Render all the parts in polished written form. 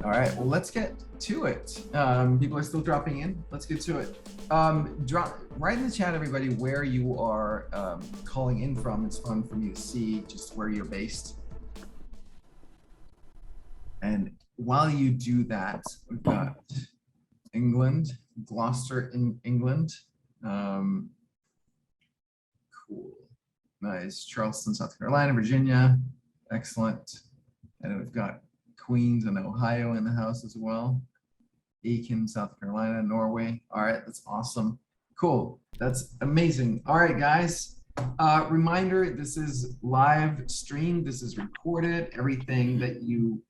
All right, well, let's get to it. People are still dropping in. Let's get to it. Write in the chat, everybody, where you are calling in from. It's fun for me to see just where you're based. And while you do that, we've got England, Gloucester in England. Cool. Nice. Charleston, South Carolina, Virginia. Excellent. And we've got Queens and Ohio in the house as well. Aiken, South Carolina, Norway. All right, that's awesome. Cool. That's amazing. All right, guys. Reminder, this is live stream. This is recorded. Everything that you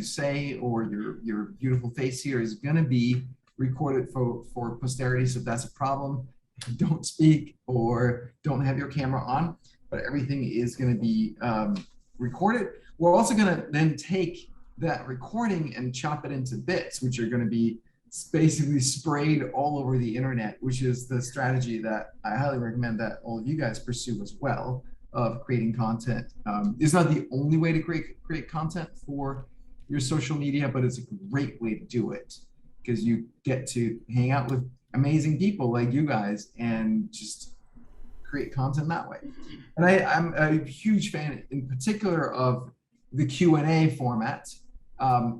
say or your beautiful face here is going to be recorded for posterity. So if that's a problem, don't speak or don't have your camera on, but everything is going to be recorded. We're also going to then take that recording and chop it into bits, which are going to be basically sprayed all over the internet, which is the strategy that I highly recommend that all of you guys pursue as well, of creating content. It's not the only way to create content for your social media, but it's a great way to do it because you get to hang out with amazing people like you guys and just create content that way. And I'm a huge fan in particular of the Q&A format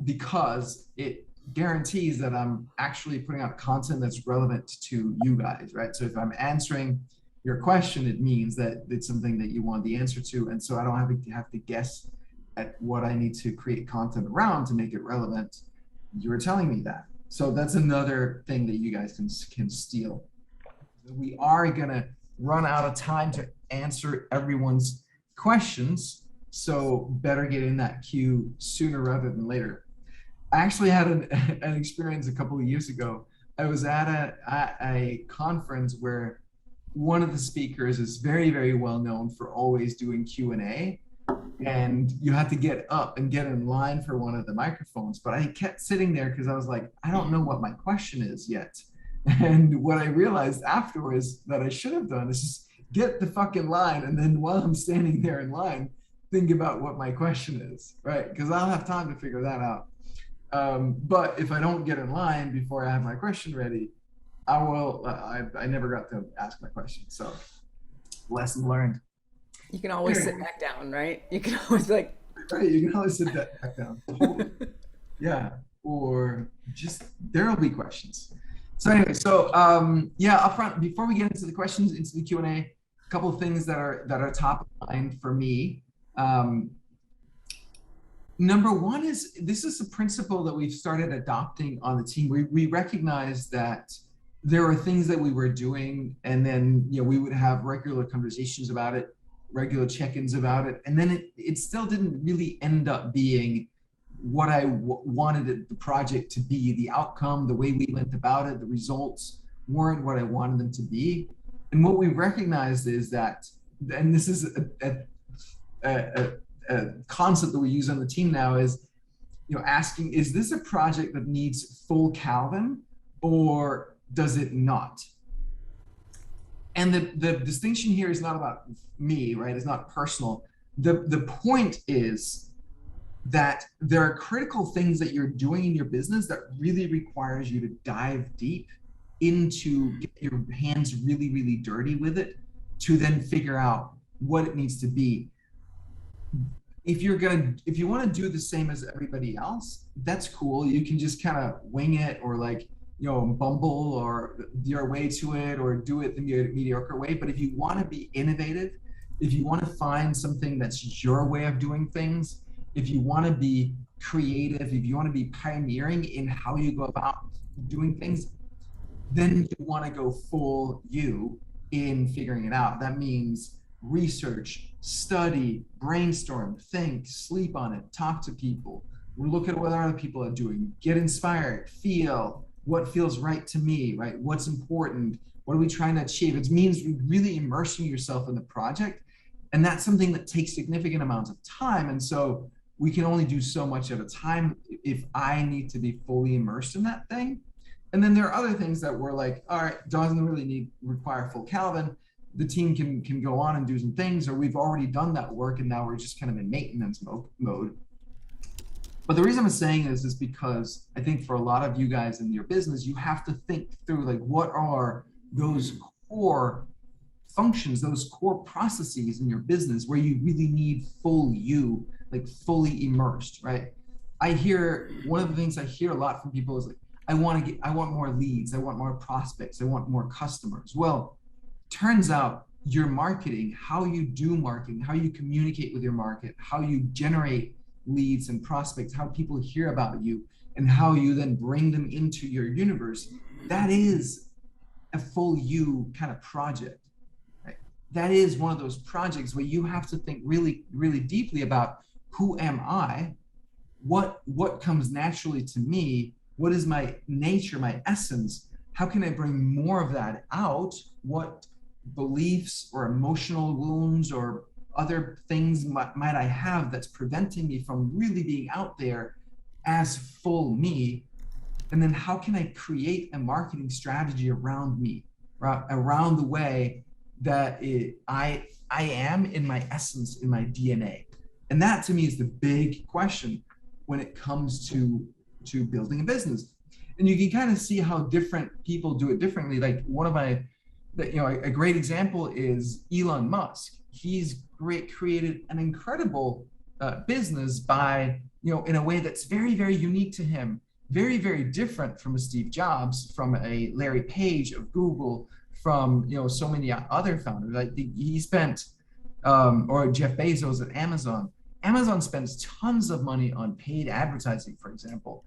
because it guarantees that I'm actually putting out content that's relevant to you guys, right? So if I'm answering your question, it means that it's something that you want the answer to. And so I don't have to guess at what I need to create content around to make it relevant. You're telling me that. So that's another thing that you guys can steal. We are gonna run out of time to answer everyone's questions. So better get in that queue sooner rather than later. I actually had an experience a couple of years ago. I was at a conference where one of the speakers is very, very well known for always doing Q&A. And you had to get up and get in line for one of the microphones. But I kept sitting there because I was like, I don't know what my question is yet. And what I realized afterwards that I should have done is just get the fucking line. And then while I'm standing there in line, think about what my question is, right? Because I'll have time to figure that out. But if I don't get in line before I have my question ready, I will, I never got to ask my question. So lesson learned. You can always sit back down, right? You can always right, you can always sit that back down. Yeah, or just, there'll be questions. So anyway, so yeah, up front, before we get into the questions, into the Q&A, a couple of things that are top of mind for me. Number one is, this is a principle that we've started adopting on the team. We recognize that there are things that we were doing, and then we would have regular conversations about it, regular check-ins about it, and then it still didn't really end up being what I wanted the project to be. The outcome, the way we went about it, the results weren't what I wanted them to be. And what we recognized is that, and this is a concept that we use on the team now, is asking, is this a project that needs full Calvin or does it not? And the distinction here is not about me, right? It's not personal. The point is that there are critical things that you're doing in your business that really requires you to dive deep into, get your hands really, really dirty with it to then figure out what it needs to be. If you want to do the same as everybody else, that's cool. You can just kind of wing it or bumble or your way to it or do it the mediocre way. But if you want to be innovative, if you want to find something that's your way of doing things, if you want to be creative, if you want to be pioneering in how you go about doing things, then you want to go full you in figuring it out. That means research, study, brainstorm, think, sleep on it, talk to people, look at what other people are doing, get inspired, feel what feels right to me, right? What's important? What are we trying to achieve? It means really immersing yourself in the project. And that's something that takes significant amounts of time. And so we can only do so much at a time if I need to be fully immersed in that thing. And then there are other things that we're like, all right, doesn't really require full Calvin. The team can go on and do some things, or we've already done that work and now we're just kind of in maintenance mode. But the reason I'm saying this is because I think for a lot of you guys in your business, you have to think through like what are those core functions, those core processes in your business where you really need full you, like fully immersed, right? I hear one of the things I hear a lot from people is like, I want more leads, I want more prospects, I want more customers. Well, turns out your marketing, how you do marketing, how you communicate with your market, how you generate leads and prospects, how people hear about you, and how you then bring them into your universe, that is a full you kind of project. Right? That is one of those projects where you have to think really, really deeply about who am I, what comes naturally to me, what is my nature, my essence, how can I bring more of that out, what beliefs or emotional wounds or other things might I have that's preventing me from really being out there as full me, and then how can I create a marketing strategy around me, around the way that I am in my essence, in my DNA. And that to me is the big question when it comes to building a business. And you can kind of see how different people do it differently. Like one of my, a great example is Elon Musk. He's created an incredible business by, in a way that's very, very unique to him, very, very different from a Steve Jobs, from a Larry Page of Google, from so many other founders. Like he spent, or Jeff Bezos at Amazon. Amazon spends tons of money on paid advertising, for example,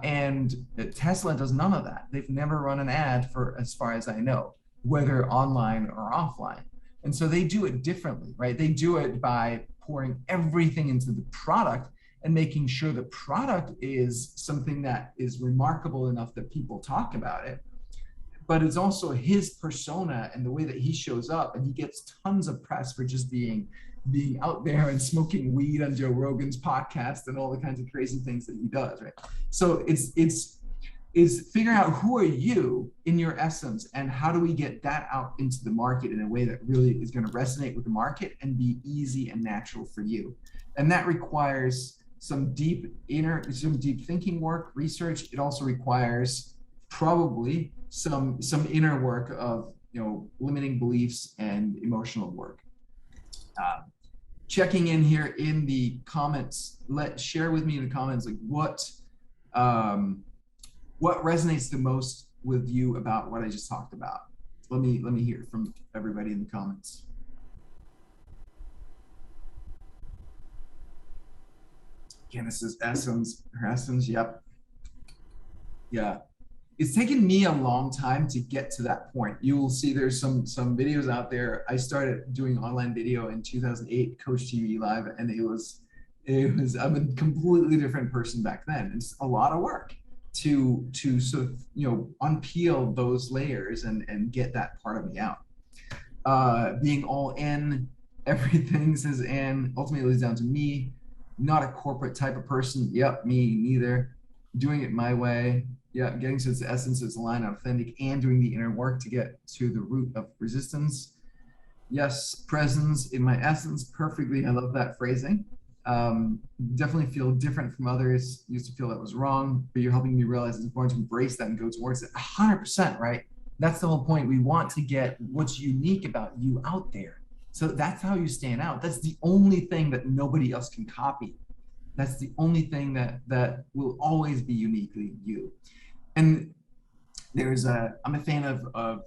and Tesla does none of that. They've never run an ad for, as far as I know, whether online or offline. And so they do it differently, right? They do it by pouring everything into the product and making sure the product is something that is remarkable enough that people talk about it. But it's also his persona and the way that he shows up, and he gets tons of press for just being out there and smoking weed on Joe Rogan's podcast and all the kinds of crazy things that he does, right? So it's figuring out who are you in your essence, and how do we get that out into the market in a way that really is going to resonate with the market and be easy and natural for you. And that requires some deep thinking work, research. It also requires probably some inner work of limiting beliefs and emotional work. Checking in here in the comments, share with me in the comments like what resonates the most with you about what I just talked about. Let me hear from everybody in the comments. Candace's essence, her essence, yep. Yeah. It's taken me a long time to get to that point. You will see there's some videos out there. I started doing online video in 2008, Coach TV Live, and it was I'm a completely different person back then. It's a lot of work to sort of unpeel those layers and get that part of me out. Being all in, everything says in, ultimately it's down to me. Not a corporate type of person. Yep, me neither. Doing it my way. Yeah, getting to its essence, its aligned, authentic, and doing the inner work to get to the root of resistance. Yes, presence in my essence, perfectly. I love that phrasing. Definitely feel different from others. Used to feel that was wrong, but you're helping me realize it's important to embrace that and go towards it. 100%, right? That's the whole point. We want to get what's unique about you out there. So that's how you stand out. That's the only thing that nobody else can copy. That's the only thing that will always be uniquely you. And I'm a fan of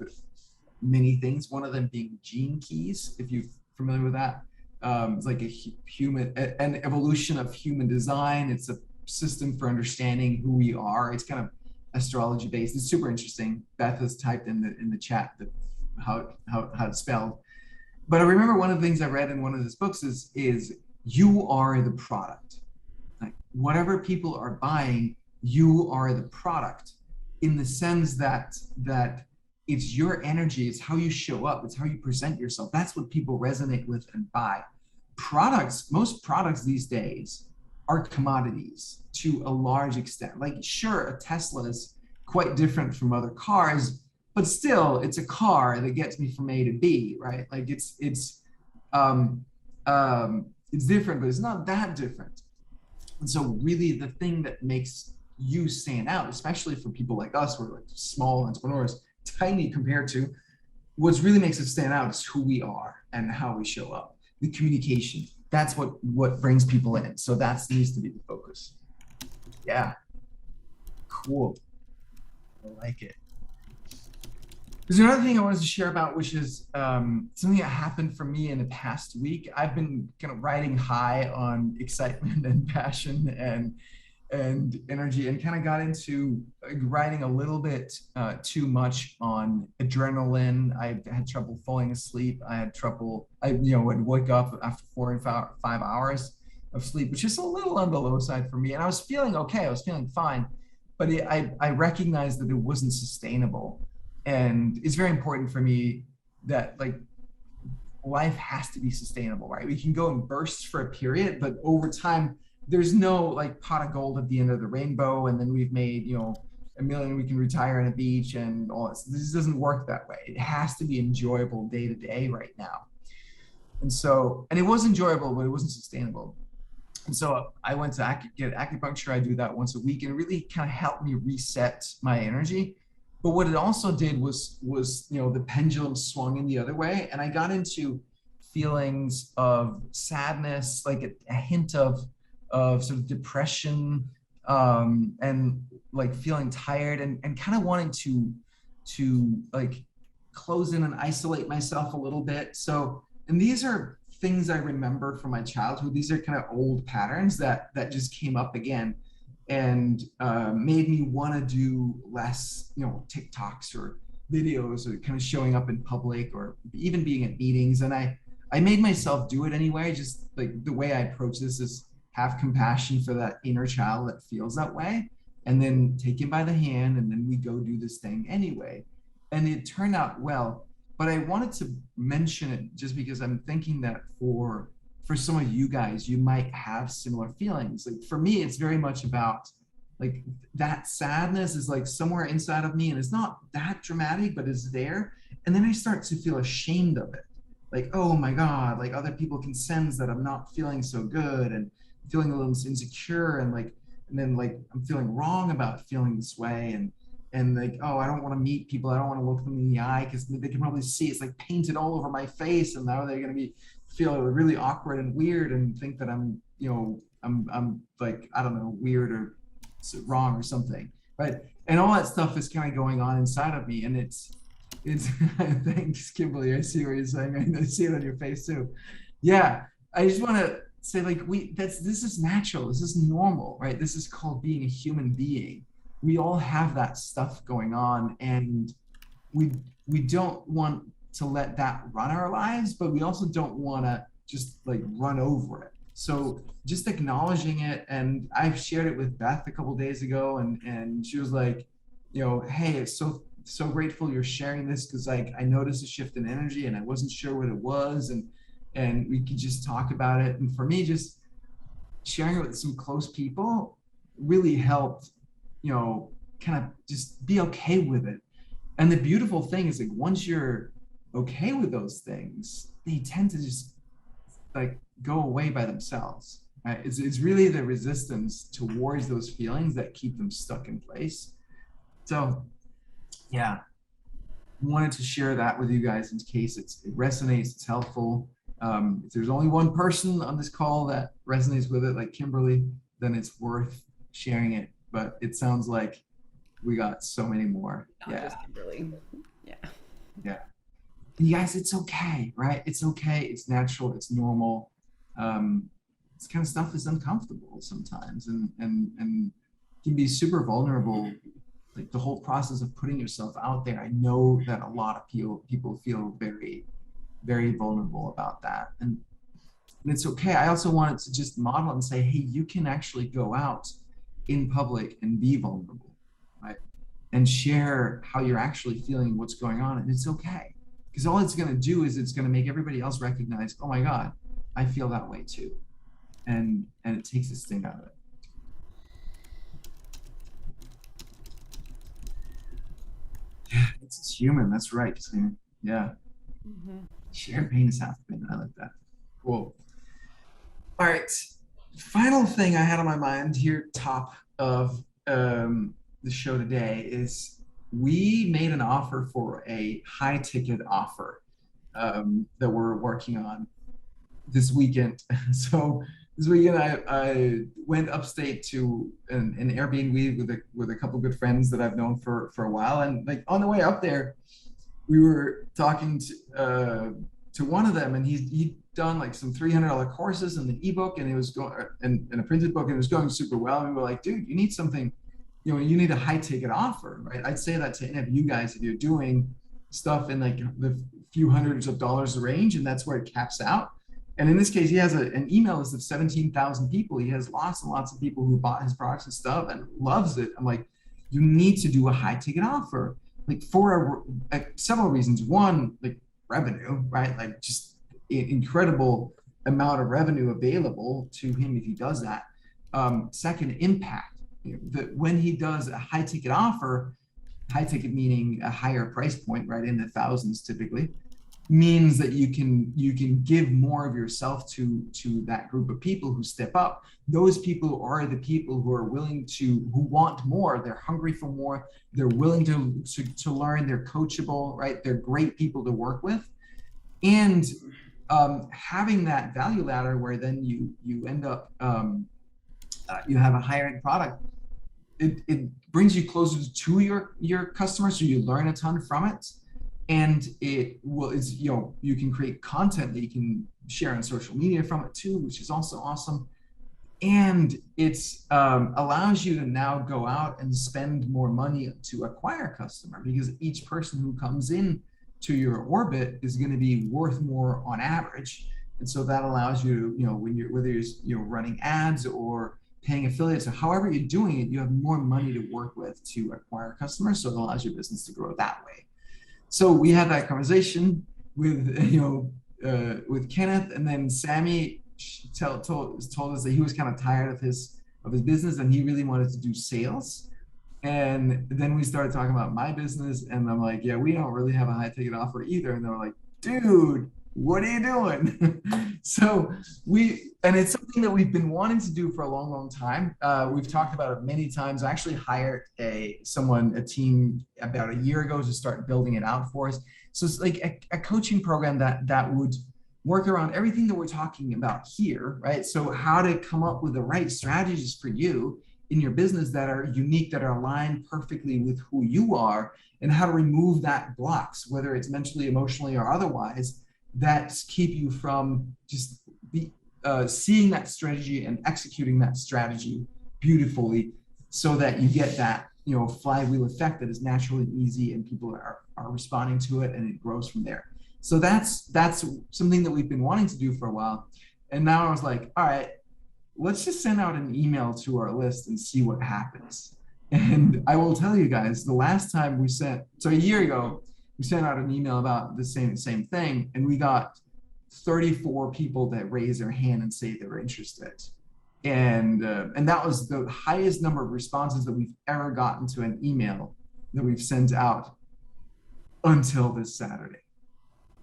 many things, one of them being gene keys, if you're familiar with that. It's like an evolution of human design. It's a system for understanding who we are. It's kind of astrology based. It's super interesting. Beth has typed in the chat how it's spelled. But I remember one of the things I read in one of his books is you are the product. Like whatever people are buying, you are the product, in the sense that it's your energy, it's how you show up, it's how you present yourself. That's what people resonate with and buy. Most products these days are commodities to a large extent. Like sure, a Tesla is quite different from other cars, but still it's a car that gets me from A to B, right? Like it's different, but it's not that different. And so really the thing that makes you stand out, especially for people like us, we're like small entrepreneurs, tiny compared to what really makes us stand out is who we are and how we show up. The communication. That's what brings people in. So that needs to be the focus. Yeah. Cool. I like it. There's another thing I wanted to share about, which is something that happened for me in the past week. I've been kind of riding high on excitement and passion and energy, and kind of got into riding a little bit too much on adrenaline. I had trouble falling asleep. I had trouble. Would wake up after 4 and 5 hours of sleep, which is a little on the low side for me. And I was feeling okay. I was feeling fine, but I recognized that it wasn't sustainable. And it's very important for me that like life has to be sustainable, right? We can go in bursts for a period, but over time, there's no like pot of gold at the end of the rainbow. And then we've made, a million, we can retire on a beach and all this. This doesn't work that way. It has to be enjoyable day to day right now. And it was enjoyable, but it wasn't sustainable. And so I went to get acupuncture. I do that once a week, and it really kind of helped me reset my energy. But what it also did was the pendulum swung in the other way, and I got into feelings of sadness, like a hint of sort of depression, and like feeling tired and kind of wanting to like close in and isolate myself a little bit. So, and these are things I remember from my childhood. These are kind of old patterns that just came up again and made me want to do less, TikToks or videos or kind of showing up in public or even being at meetings. And I made myself do it anyway. Just like the way I approach this is have compassion for that inner child that feels that way, and then take him by the hand, and then we go do this thing anyway. And it turned out well. But I wanted to mention it just because I'm thinking that for some of you guys, you might have similar feelings. Like for me, it's very much about like that sadness is like somewhere inside of me, and it's not that dramatic, but it's there. And then I start to feel ashamed of it. Like, oh my God, like other people can sense that I'm not feeling so good and feeling a little insecure, and then like I'm feeling wrong about feeling this way, and like, oh, I don't want to meet people. I don't want to look them in the eye because they can probably see it's like painted all over my face, and now they're going to feel really awkward and weird and think that I'm like, I don't know, weird or wrong or something, right? And all that stuff is kind of going on inside of me, and it's thanks, Kimberly. I see what you're saying. I see it on your face too. Yeah, I just want to say like this is natural. This is normal, right? This is called being a human being. We all have that stuff going on, and we don't want to let that run our lives, but we also don't want to just like run over it. So just acknowledging it, and I've shared it with Beth a couple of days ago, and she was like, hey, it's so grateful you're sharing this, because like I noticed a shift in energy and I wasn't sure what it was, and we could just talk about it. And for me, just sharing it with some close people really helped, kind of just be okay with it. And the beautiful thing is like once you're okay with those things, they tend to just like go away by themselves, right? It's really the resistance towards those feelings that keep them stuck in place. So yeah, wanted to share that with you guys in case it resonates, it's helpful. If there's only one person on this call that resonates with it, like Kimberly, then it's worth sharing it. But it sounds like we got so many more. Not just Kimberly. Yeah. Yeah. You guys, it's okay, right? It's okay. It's natural. It's normal. This kind of stuff is uncomfortable sometimes, and can be super vulnerable. Like the whole process of putting yourself out there. I know that a lot of people feel very, very vulnerable about that, and it's okay. I also wanted to just model and say, hey, you can actually go out in public and be vulnerable, right? And share how you're actually feeling, what's going on, and it's okay. Because all it's going to do is it's going to make everybody else recognize, oh my God, I feel that way too. And it takes this thing out of it. Yeah, it's human. That's right. Yeah. Mm-hmm. Shared pain is half pain. I like that. Cool. All right. final thing I had on my mind here, top of the show today, is we made an offer for a high ticket offer that we're working on this weekend. So this weekend, I went upstate to an Airbnb with a couple good friends that I've known for a while, and like on the way up there, we were talking to one of them, and he'd done like some $300 courses in the ebook, and it was going and a printed book, and it was going super well. And we were like, dude, you need something, you need a high ticket offer, right? I'd say that to any of you guys if you're doing stuff in like the few hundreds of dollars range, and that's where it caps out. And in this case, he has an email list of 17,000 people. He has lots and lots of people who bought his products and stuff and loves it. I'm like, you need to do a high ticket offer, like for several reasons. One, like revenue, right? Like just incredible amount of revenue available to him if he does that. Second, impact. That when he does a high ticket offer, high ticket meaning a higher price point, right, in the thousands typically, means that you can give more of yourself to that group of people who step up. Those people are the people who are willing to, who want more. They're hungry for more. They're willing to learn. They're coachable, right? They're great people to work with. And having that value ladder where then you end up you have a higher end product. It brings you closer to your customers, so you learn a ton from it. And you can create content that you can share on social media from it too, which is also awesome. And it's allows you to now go out and spend more money to acquire a customer, because each person who comes in to your orbit is going to be worth more on average. And so that allows you, when you're, whether you're running ads or paying affiliates or however you're doing it, you have more money to work with to acquire customers. So it allows your business to grow that way. So we had that conversation with with Kenneth, and then Sammy told us that he was kind of tired of his business and he really wanted to do sales. And then we started talking about my business, and I'm like, yeah, we don't really have a high ticket offer either. And they're like, dude, what are you doing? So and it's something that we've been wanting to do for a long, long time. We've talked about it many times. I actually hired a team about a year ago to start building it out for us. So it's like a coaching program that would work around everything that we're talking about here, right? So how to come up with the right strategies for you in your business that are unique, that are aligned perfectly with who you are, and how to remove that blocks, whether it's mentally, emotionally, or otherwise, that keep you from just seeing that strategy and executing that strategy beautifully, so that you get that flywheel effect that is natural and easy, and people are responding to it, and it grows from there. So that's something that we've been wanting to do for a while. And now I was like, all right, let's just send out an email to our list and see what happens. And I will tell you guys, the last time a year ago, we sent out an email about the same thing, and we got 34 people that raised their hand and say they were interested. And that was the highest number of responses that we've ever gotten to an email that we've sent out until this Saturday.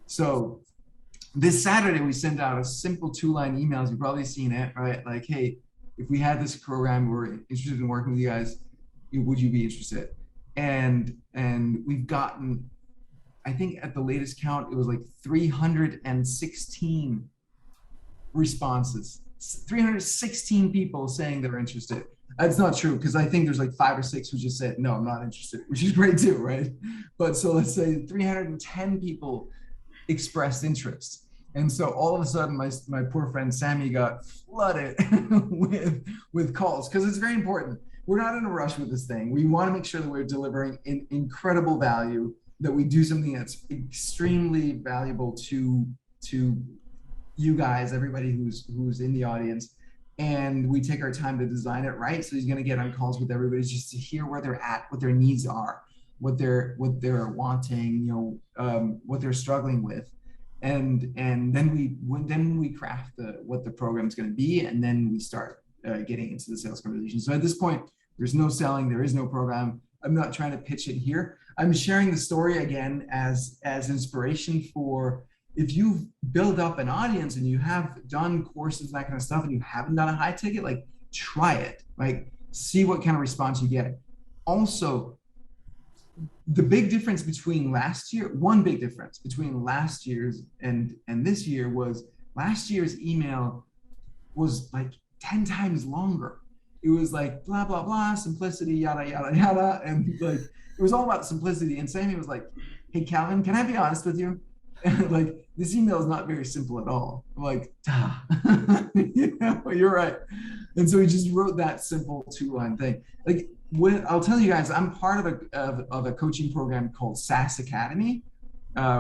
So this Saturday, we sent out a simple 2-line emails. You've probably seen it, right? Like, hey, if we had this program, we're interested in working with you guys, would you be interested? And we've gotten, I think at the latest count, it was like 316 responses, 316 people saying they're interested. That's not true, because I think there's like 5 or 6 who just said, no, I'm not interested, which is great too, right? But so let's say 310 people expressed interest. And so all of a sudden, my poor friend Sammy got flooded with calls, because it's very important. We're not in a rush with this thing. We want to make sure that we're delivering incredible value, that we do something that's extremely valuable to you guys, everybody who's in the audience. And we take our time to design it right. So he's going to get on calls with everybody just to hear where they're at, what their needs are, what they're wanting, what they're struggling with. And then we craft what the program's going to be, and then we start getting into the sales conversation. So at this point, there's no selling, there is no program. I'm not trying to pitch it here. I'm sharing the story again as inspiration for if you build up an audience and you have done courses and that kind of stuff and you haven't done a high ticket, like try it, like see what kind of response you get. Also, the big difference between last year, one big difference between last year's and this year was last year's email was like 10 times longer. It was like blah blah blah, simplicity, yada yada yada, and like it was all about simplicity. And Sammy was like, "Hey Calvin, can I be honest with you? Like this email is not very simple at all." I'm like, you know, you're right. And so he just wrote that simple 2-line thing. Like I'll tell you guys, I'm part of a coaching program called SaaS Academy,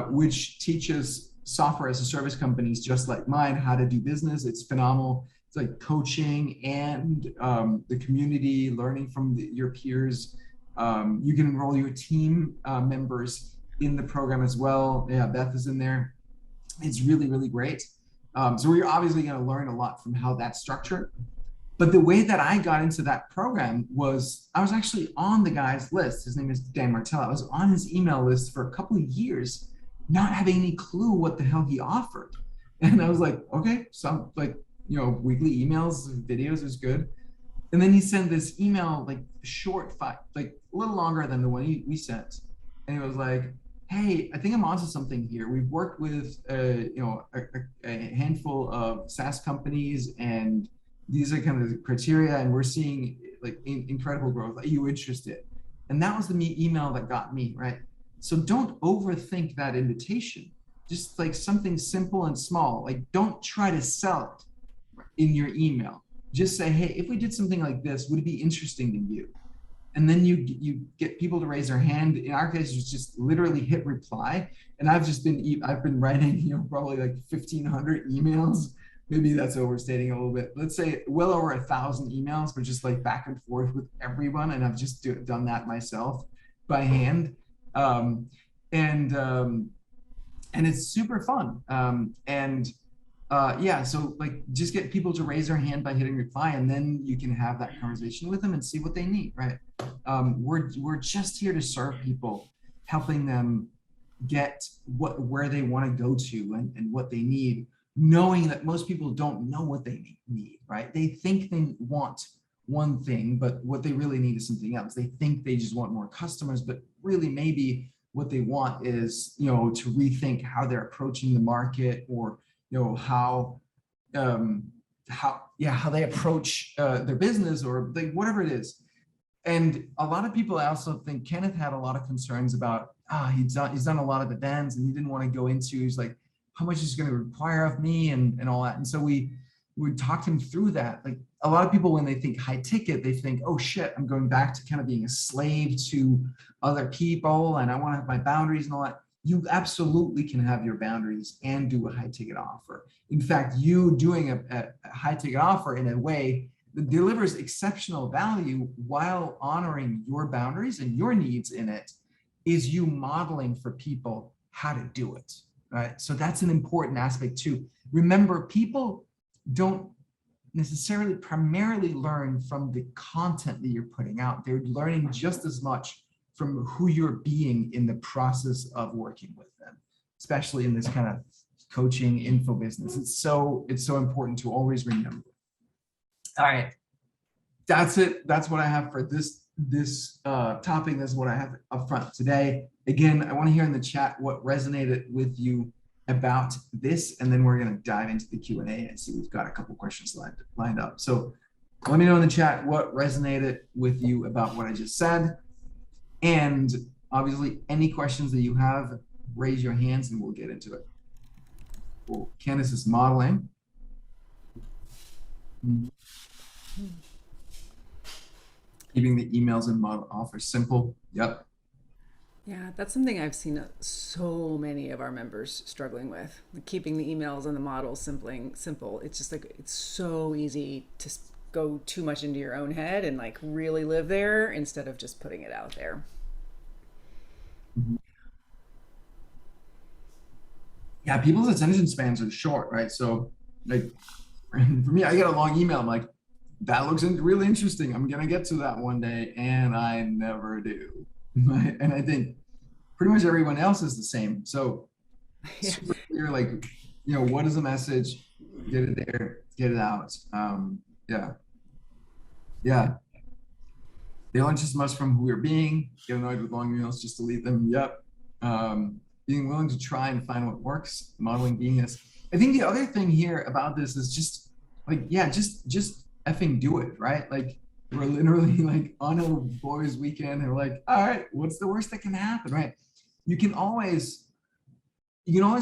which teaches software as a service companies just like mine how to do business. It's phenomenal. It's like coaching and the community, learning from your peers. You can enroll your team members in the program as well. Yeah, Beth is in there. It's really, really great. So we're obviously going to learn a lot from how that's structured. But the way that I got into that program was I was actually on the guy's list. His name is Dan Martell. I was on his email list for a couple of years, not having any clue what the hell he offered. And I was like, okay, so like, you know, weekly emails, videos is good. And then he sent this email, like short, like a little longer than the one we sent. And he was like, hey, I think I'm onto something here. We've worked with, you know, a handful of SaaS companies, and these are kind of the criteria, and we're seeing like incredible growth. Are you interested? And that was the email that got me, right? So don't overthink that invitation. Just like something simple and small. Like don't try to sell it in your email. Just say, hey, if we did something like this, would it be interesting to you? And then you get people to raise their hand. In our case, it's just literally hit reply. And I've been writing, you know, probably like 1,500 emails. Maybe that's overstating a little bit. Let's say well over 1,000 emails, but just like back and forth with everyone. And I've just done that myself by hand. And it's super fun. Yeah, so like just get people to raise their hand by hitting reply, and then you can have that conversation with them and see what they need, right? We're just here to serve people, helping them get where they want to go to and what they need, knowing that most people don't know what they need, right? They think they want one thing, but what they really need is something else. They think they just want more customers, but really maybe what they want is, you know, to rethink how they're approaching the market, or you know how they approach their business, or like whatever it is. And a lot of people, I also think Kenneth had a lot of concerns about he's done a lot of events and he didn't want to go into, he's like, how much is it going to require of me and all that. And so we talked him through that. Like a lot of people, when they think high ticket, they think, oh shit, I'm going back to kind of being a slave to other people and I want to have my boundaries and all that. You absolutely can have your boundaries and do a high ticket offer. In fact, you doing a high ticket offer in a way that delivers exceptional value while honoring your boundaries and your needs in it is you modeling for people how to do it, right? So that's an important aspect too. Remember, people don't necessarily primarily learn from the content that you're putting out. They're learning just as much from who you're being in the process of working with them, especially in this kind of coaching info business. It's so important to always remember. All right, that's it. That's what I have for this topic. That's what I have up front today. Again, I want to hear in the chat what resonated with you about this, and then we're going to dive into the Q&A and see. We've got a couple questions lined up. So let me know in the chat what resonated with you about what I just said. And obviously, any questions that you have, raise your hands and we'll get into it. Cool. Candace is modeling. Keeping the emails and model offers simple. Yep. Yeah, that's something I've seen so many of our members struggling with. Keeping the emails and the models simple. It's just like, it's so easy to go too much into your own head and like really live there instead of just putting it out there. Yeah, people's attention spans are short, right? So like for me, I get a long email. I'm like, that looks really interesting. I'm gonna get to that one day, and I never do. And I think pretty much everyone else is the same. So Yeah. super clear, like, what is the message? Get it there, get it out. Yeah, yeah. They learn just as much from who we're being. Get annoyed with long emails, just delete them. Yep. Being willing to try and find what works, modeling beingness. I think the other thing here about this is just like, yeah, just effing do it, right? Like we're literally like on a boys' weekend, and we're like, all right, what's the worst that can happen, right? You can always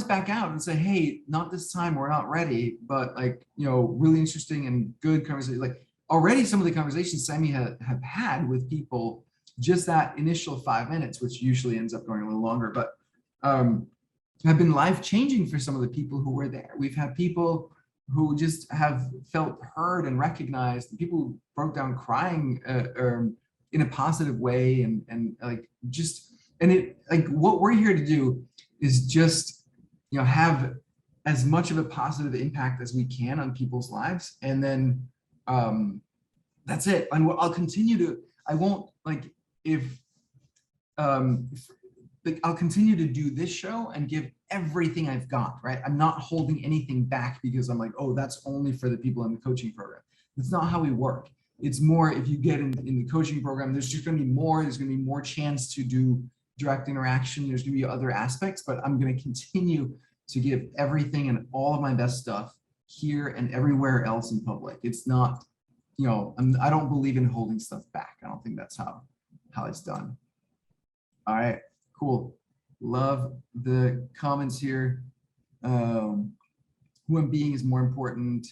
back out and say, hey, not this time, we're not ready, but like, really interesting and good conversation. Like already some of the conversations Sammy have had with people, just that initial 5 minutes, which usually ends up going a little longer, but have been life-changing for some of the people who were there. We've had people who just have felt heard and recognized, people who broke down crying in a positive way, and like just, and it, like what we're here to do is just have as much of a positive impact as we can on people's lives, and then that's it. And I'll continue to, I won't, like, if like I'll continue to do this show and give everything I've got, right? I'm not holding anything back because I'm like, oh, that's only for the people in the coaching program. That's not how we work. It's more, if you get in the coaching program, there's just going to be more, there's going to be more chance to do direct interaction. There's going to be other aspects, but I'm going to continue to give everything and all of my best stuff here and everywhere else in public. It's not, I don't believe in holding stuff back. I don't think that's how it's done. All right, cool. Love the comments here. Who I'm being is more important.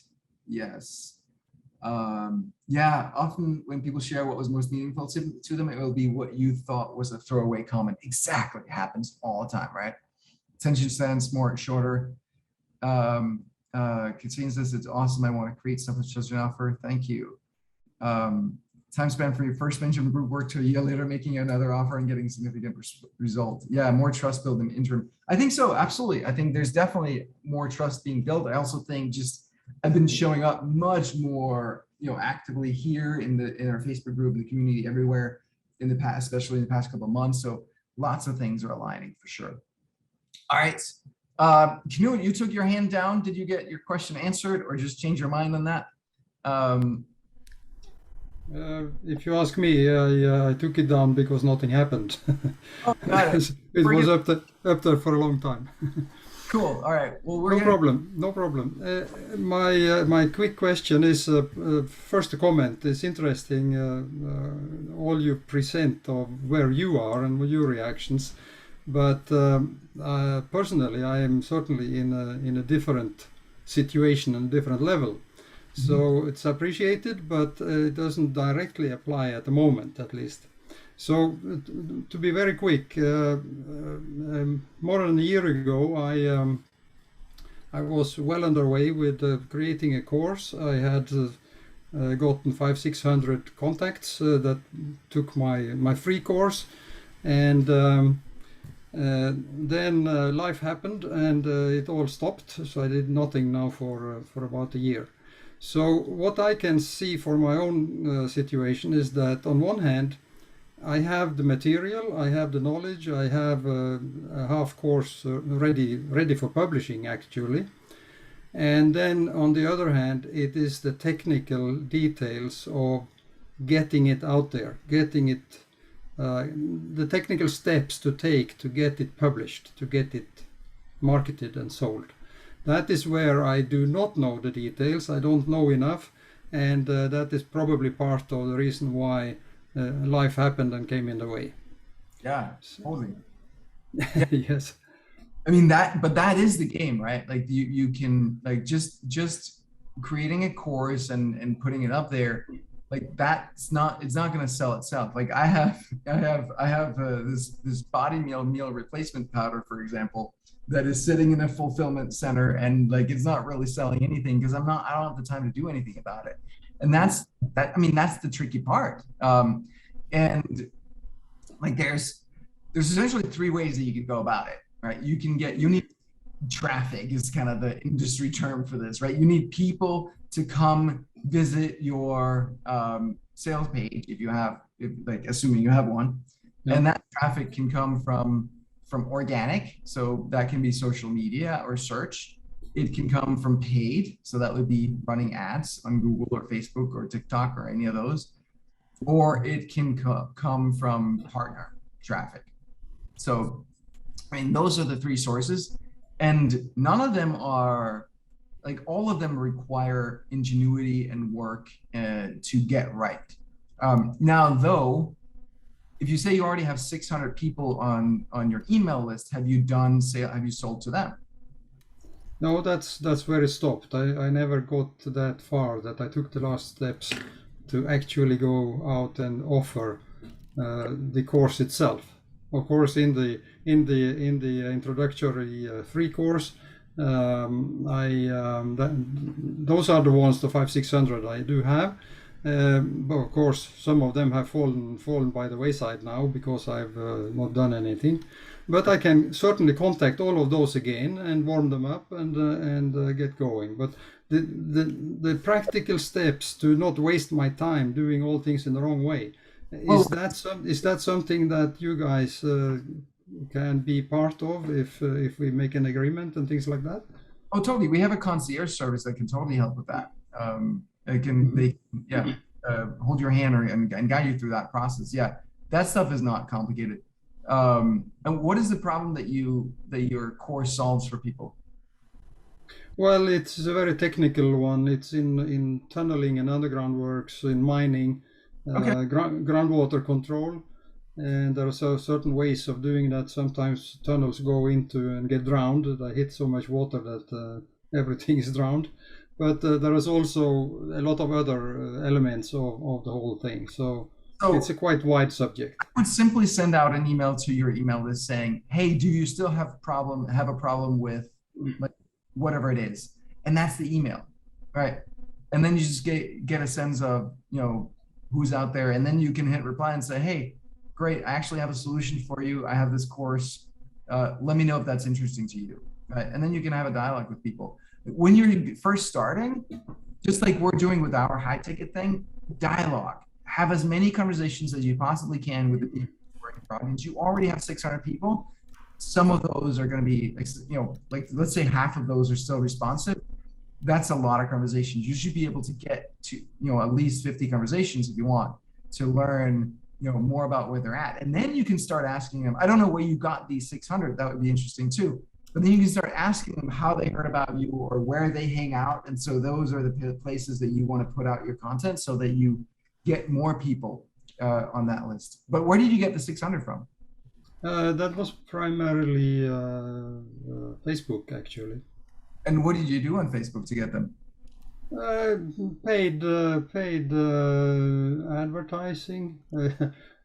Yes. Yeah, often when people share what was most meaningful to them, it will be what you thought was a throwaway comment. Exactly, it happens all the time, right? Attention spans more shorter. Katrina says it's awesome. I want to create stuff with children offer. Thank you. Time span for your first mention of group work to a year later, making another offer and getting significant result. Yeah, more trust building interim. I think so, absolutely. I think there's definitely more trust being built. I also think I've been showing up much more, actively here in our Facebook group, in the community, everywhere in the past, especially in the past couple of months. So lots of things are aligning for sure. All right. Knut, you took your hand down. Did you get your question answered or just change your mind on that? If you ask me, I took it down because nothing happened. Oh, got it. It was up there for a long time. Cool. All right. Well, no problem. My quick question is, first a comment. It's interesting all you present of where you are and your reactions, but personally, I am certainly in a different situation and different level. So it's appreciated, but it doesn't directly apply at the moment, at least. So to be very quick, more than a year ago, I was well underway with creating a course. I had gotten 500-600 contacts that took my free course, and then life happened and it all stopped. So I did nothing now for about a year. So what I can see for my own situation is that on one hand, I have the material, I have the knowledge, I have a half course ready for publishing actually. And then on the other hand, it is the technical details of getting it out there, getting it, the technical steps to take to get it published, to get it marketed and sold. That is where I do not know the details. I don't know enough, and that is probably part of the reason why life happened and came in the way. Yeah, totally. Yes. I mean but that is the game, right? Like you can, like, just creating a course and putting it up there, like it's not going to sell itself. Like I have this body meal replacement powder, for example, that is sitting in a fulfillment center, and like it's not really selling anything because I don't have the time to do anything about it. And that's the tricky part. And like there's essentially three ways that you can go about it, right? You need traffic is kind of the industry term for this, right? You need people to come visit your sales page if assuming you have one. Yeah. And that traffic can come from from organic, so that can be social media or search. It can come from paid, so that would be running ads on Google or Facebook or TikTok or any of those, or it can come from partner traffic. So, I mean, those are the three sources, and none of them are like, all of them require ingenuity and work to get right. Now, though, if you say you already have 600 people on your email list, have you sold to them? No, that's where it stopped. I never got that far, that I took the last steps to actually go out and offer the course itself. Of course, in the introductory free course, those are the ones, the 500-600 I do have. But of course, some of them have fallen by the wayside now because I've not done anything. But I can certainly contact all of those again and warm them up and get going. But the practical steps to not waste my time doing all things in the wrong way, is that something that you guys can be part of if we make an agreement and things like that? Oh, totally. We have a concierge service that can totally help with that. Hold your hand and guide you through that process. Yeah, that stuff is not complicated. And what is the problem that your course solves for people? Well, it's a very technical one. It's in tunneling and underground works, in mining, groundwater control, and there are certain ways of doing that. Sometimes tunnels go into and get drowned. They hit so much water that everything is drowned. But there is also a lot of other elements of the whole thing. So it's a quite wide subject. I would simply send out an email to your email list saying, hey, do you still have a problem with like whatever it is? And that's the email, right? And then you just get a sense of, who's out there. And then you can hit reply and say, hey, great, I actually have a solution for you. I have this course. Let me know if that's interesting to you, right? And then you can have a dialogue with people. When you're first starting, just like we're doing with our high ticket thing, dialogue. Have as many conversations as you possibly can with the people in your audience. You already have 600 people. Some of those are going to be, like let's say half of those are still responsive. That's a lot of conversations. You should be able to get to, at least 50 conversations if you want to learn, more about where they're at. And then you can start asking them, I don't know where you got these 600. That would be interesting too. But then you can start asking them how they heard about you or where they hang out. And so those are the places that you want to put out your content so that you get more people on that list. But where did you get the 600 from? That was primarily Facebook, actually. And what did you do on Facebook to get them? Paid advertising.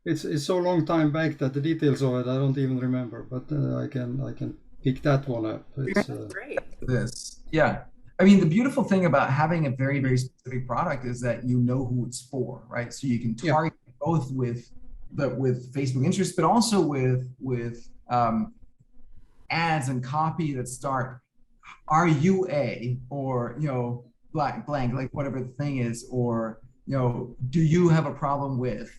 It's so long time back that the details of it I don't even remember. But I can pick that one up. It's great. Yeah. I mean, the beautiful thing about having a very, very specific product is that you know who it's for, right? So you can target both with Facebook interest, but also with ads and copy that start RUA or blank, like whatever the thing is, or do you have a problem with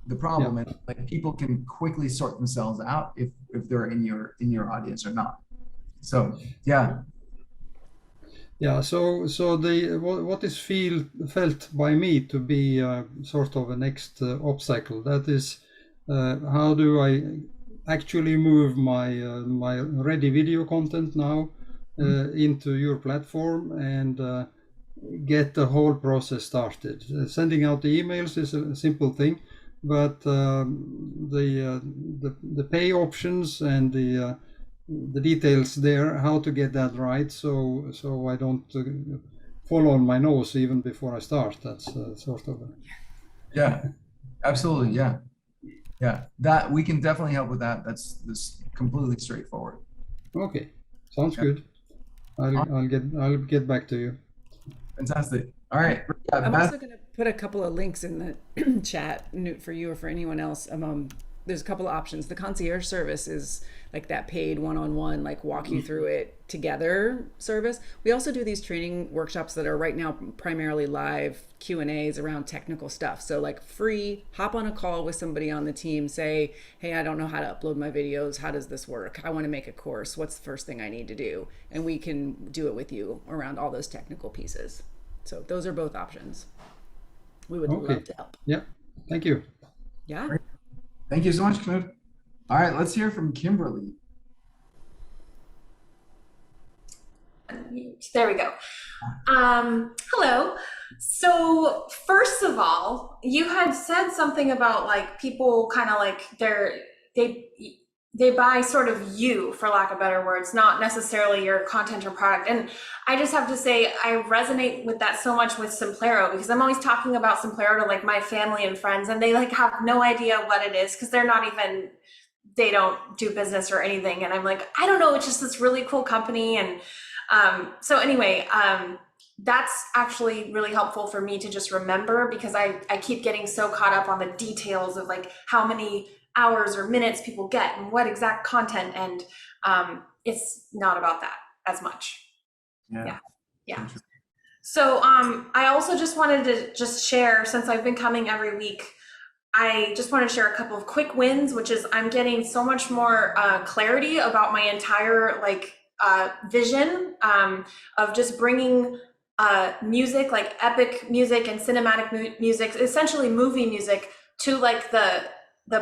the problem? And like people can quickly sort themselves out if they're in your audience or not. So yeah. Yeah, so what is felt by me to be sort of a next obstacle, that is how do I actually move my ready video content now into your platform and get the whole process started. Sending out the emails is a simple thing, but the pay options and the details there, how to get that right, so I don't fall on my nose even before I start. That's sort of absolutely, that we can definitely help with that. That's completely straightforward. Okay, sounds good. I'll get back to you. Fantastic. All right. I'm also going to put a couple of links in the chat, Newt, for you or for anyone else. there's a couple of options. The concierge service is like that paid one-on-one, like walk you through it together service. We also do these training workshops that are right now primarily live Q&As around technical stuff. So like free, hop on a call with somebody on the team, say, hey, I don't know how to upload my videos. How does this work? I want to make a course. What's the first thing I need to do? And we can do it with you around all those technical pieces. So those are both options. We would love to help. Yeah, thank you. Yeah. Great. Thank you so much, Knut. All right, let's hear from Kimberly. There we go. Hello. So first of all, you had said something about like people kind of like they buy sort of you, for lack of better words, not necessarily your content or product. And I just have to say, I resonate with that so much with Simplero, because I'm always talking about Simplero to like my family and friends, and they like have no idea what it is because they don't do business or anything. And I'm like, I don't know, it's just this really cool company. And so anyway, that's actually really helpful for me to just remember, because I keep getting so caught up on the details of like how many hours or minutes people get and what exact content. And it's not about that as much. Yeah. So I also just wanted to just share, since I've been coming every week, I just want to share a couple of quick wins, which is I'm getting so much more clarity about my entire like vision of just bringing music, like epic music and cinematic music, essentially movie music, to like the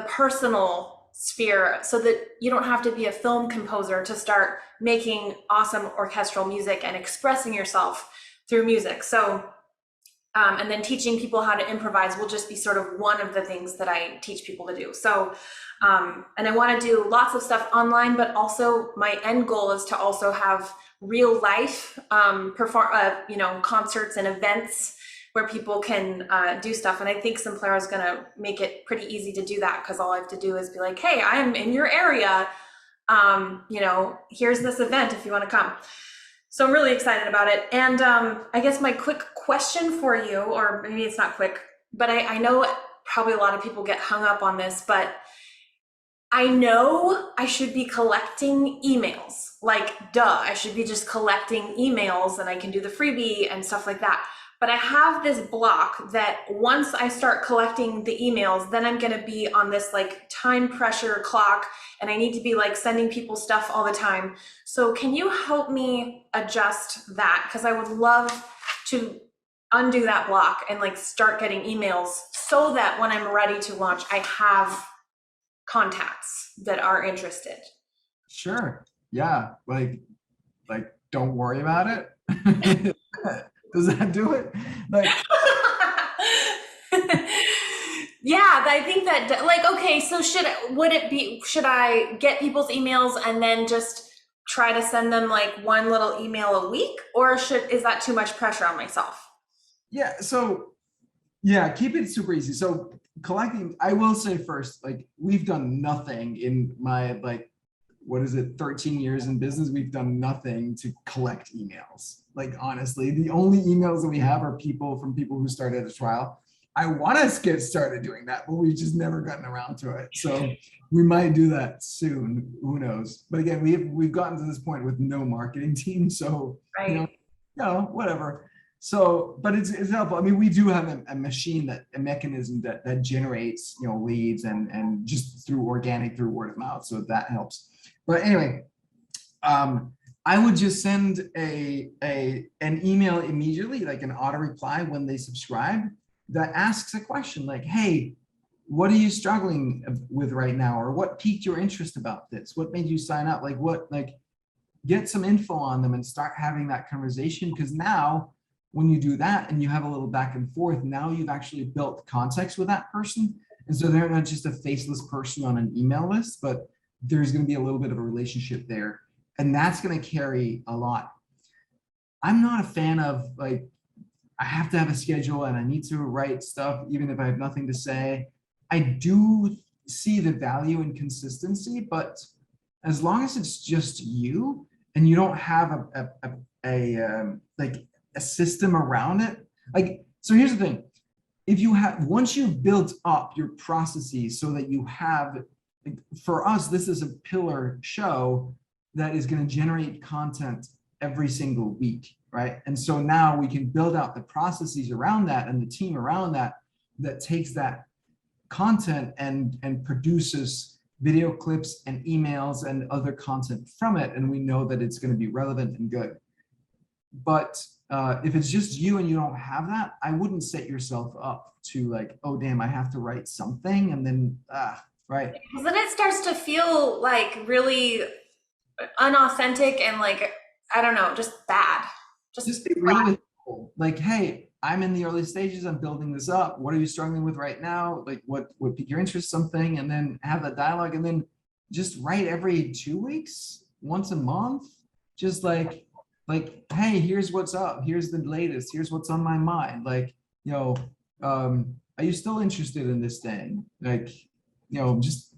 personal sphere, so that you don't have to be a film composer to start making awesome orchestral music and expressing yourself through music. So and then teaching people how to improvise will just be sort of one of the things that I teach people to do. So, and I want to do lots of stuff online, but also my end goal is to also have real life concerts and events where people can do stuff. And I think Simplero is going to make it pretty easy to do that, because all I have to do is be like, hey, I am in your area. Here's this event if you want to come. So I'm really excited about it. And I guess my quick question for you, or maybe it's not quick, but I know probably a lot of people get hung up on this, but I know I should be collecting emails. Like, duh, I should be just collecting emails, and I can do the freebie and stuff like that. But I have this block that once I start collecting the emails, then I'm gonna be on this like time pressure clock, and I need to be like sending people stuff all the time. So can you help me adjust that? Because I would love to undo that block and like start getting emails, so that when I'm ready to launch, I have contacts that are interested. Sure. Yeah. Like don't worry about it. Does that do it? Like, yeah, I think that, like, okay, so should I get people's emails and then just try to send them like one little email a week, or is that too much pressure on myself? yeah. So yeah, keep it super easy. So collecting, I will say first, like we've done nothing in my 13 years in business, we've done nothing to collect emails. Like, honestly, the only emails that we have are from people who started a trial. I want to get started doing that, but we've just never gotten around to it. So we might do that soon. Who knows? But again, we've gotten to this point with no marketing team. So, right. Whatever. So, but it's helpful. I mean, we do have a mechanism that generates, leads and just through word of mouth. So that helps. But anyway, I would just send an email immediately, like an auto reply when they subscribe, that asks a question like, hey, what are you struggling with right now? Or what piqued your interest about this? What made you sign up? Get some info on them and start having that conversation. Because now when you do that and you have a little back and forth, now you've actually built context with that person. And so they're not just a faceless person on an email list, but there's going to be a little bit of a relationship there. And that's going to carry a lot. I'm not a fan of I have to have a schedule and I need to write stuff, even if I have nothing to say. I do see the value in consistency, but as long as it's just you and you don't have a system around it, so here's the thing. Once you've built up your processes so that you have for us, this is a pillar show that is going to generate content every single week, right? And so now we can build out the processes around that and the team around that takes that content and produces video clips and emails and other content from it, and we know that it's going to be relevant and good. But if it's just you and you don't have that, I wouldn't set yourself up to like, oh damn, I have to write something, and then right. Because then it starts to feel like really unauthentic and like, I don't know, just bad. Just be really cool. Like, hey, I'm in the early stages, I'm building this up. What are you struggling with right now? Like what pique your interest, something, and then have that dialogue, and then just write every 2 weeks, once a month, just like, hey, here's what's up, here's the latest, here's what's on my mind. Like, you know, are you still interested in this thing? Like, you know, just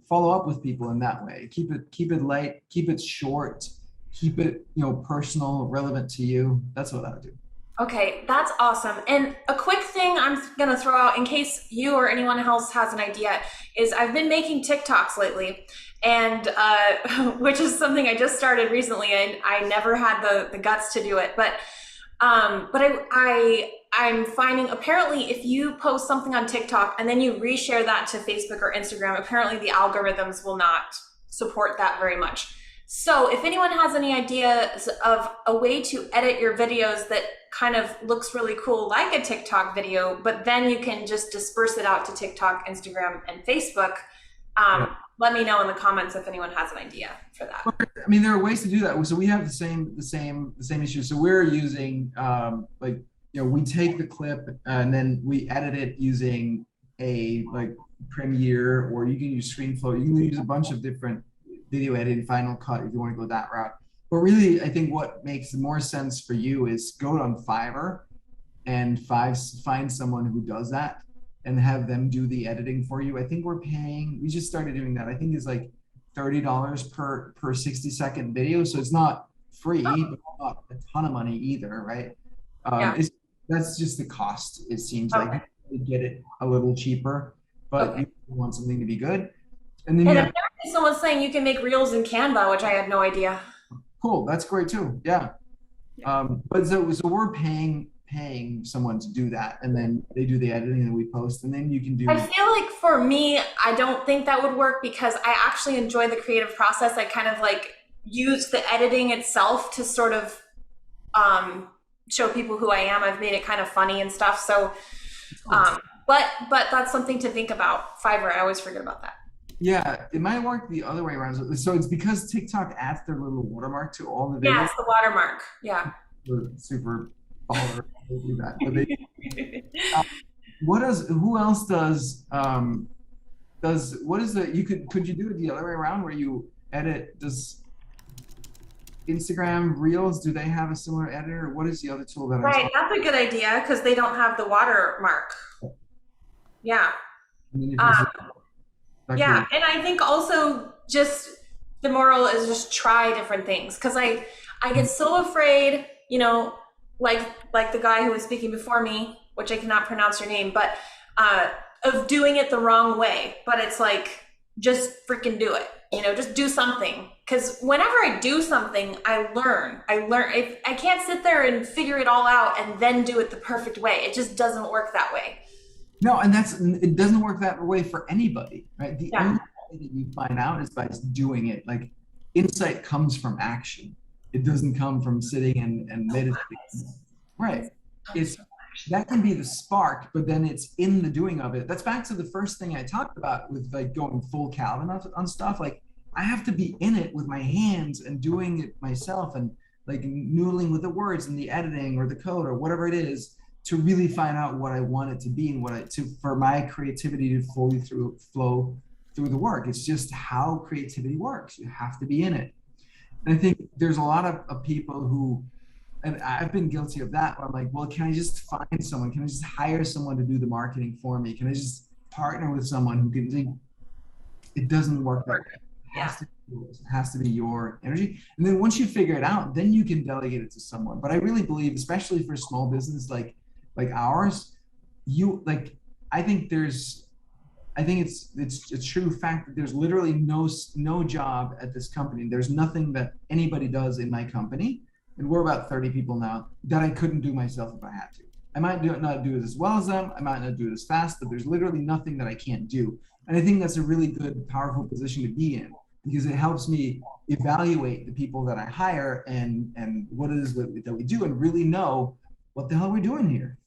follow up with people in that way. Keep it light, keep it short, keep it, you know, personal, relevant to you. That's what I would do. Okay, that's awesome. And a quick thing I'm gonna throw out in case you or anyone else has an idea is I've been making TikToks lately, and which is something I just started recently, and I never had the guts to do it. But I'm finding apparently if you post something on TikTok and then you reshare that to Facebook or Instagram, apparently the algorithms will not support that very much. So if anyone has any ideas of a way to edit your videos that kind of looks really cool, like a TikTok video, but then you can just disperse it out to TikTok, Instagram, and Facebook, let me know in the comments if anyone has an idea for that. I mean, there are ways to do that. So we have the same issue. So we're using like, you know, we take the clip and then we edit it using a like Premiere, or you can use ScreenFlow. You can use a bunch of different video editing, Final Cut, if you want to go that route. But really, I think what makes more sense for you is go on Fiverr and find someone who does that and have them do the editing for you. I think we just started doing that. I think it's like $30 per 60-second video. So it's not free, but not a ton of money either, right? That's just the cost, it seems like. You get it a little cheaper, but you want something to be good. And then apparently someone's saying you can make reels in Canva, which I had no idea. Cool, that's great too. Yeah. But so we're paying someone to do that, and then they do the editing and we post, and then you can do. I feel like for me, I don't think that would work because I actually enjoy the creative process. I kind of like use the editing itself to sort of show people who I am. I've made it kind of funny and stuff. So, but that's something to think about. Fiverr, I always forget about that. Yeah, it might work the other way around. So it's because TikTok adds their little watermark to all the videos. Yeah, it's the watermark. Yeah. The super baller will do that. But they, who else does could you do it the other way around where you edit? Does Instagram Reels, do they have a similar editor? What is the other tool that Right, that's a good idea because they don't have the watermark. Yeah. Yeah, and I think also just the moral is just try different things, because I get so afraid, you know, like the guy who was speaking before me, which I cannot pronounce your name, but of doing it the wrong way. But it's like, just freaking do it, you know, just do something. Because whenever I do something, I learn. I can't sit there and figure it all out and then do it the perfect way. It just doesn't work that way. No, and it doesn't work that way for anybody, right? The only way that you find out is by doing it. Like, insight comes from action. It doesn't come from sitting and meditating. Right. That can be the spark, but then it's in the doing of it. That's back to the first thing I talked about with like going full Calvin on stuff. Like, I have to be in it with my hands and doing it myself and like noodling with the words and the editing or the code or whatever it is, to really find out what I want it to be and for my creativity to fully flow through the work. It's just how creativity works. You have to be in it. And I think there's a lot of people who, and I've been guilty of that, where I'm like, well, can I just find someone? Can I just hire someone to do the marketing for me? Can I just partner with someone who can do? It doesn't work that way. It has to be your energy. And then once you figure it out, then you can delegate it to someone. But I really believe, especially for small business like ours, I think I think it's a true fact that there's literally no job at this company. There's nothing that anybody does in my company, and we're about 30 people now, that I couldn't do myself if I had to. I might not do it as well as them. I might not do it as fast, but there's literally nothing that I can't do. And I think that's a really good, powerful position to be in, because it helps me evaluate the people that I hire and what it is that we do, and really know what the hell we're doing here.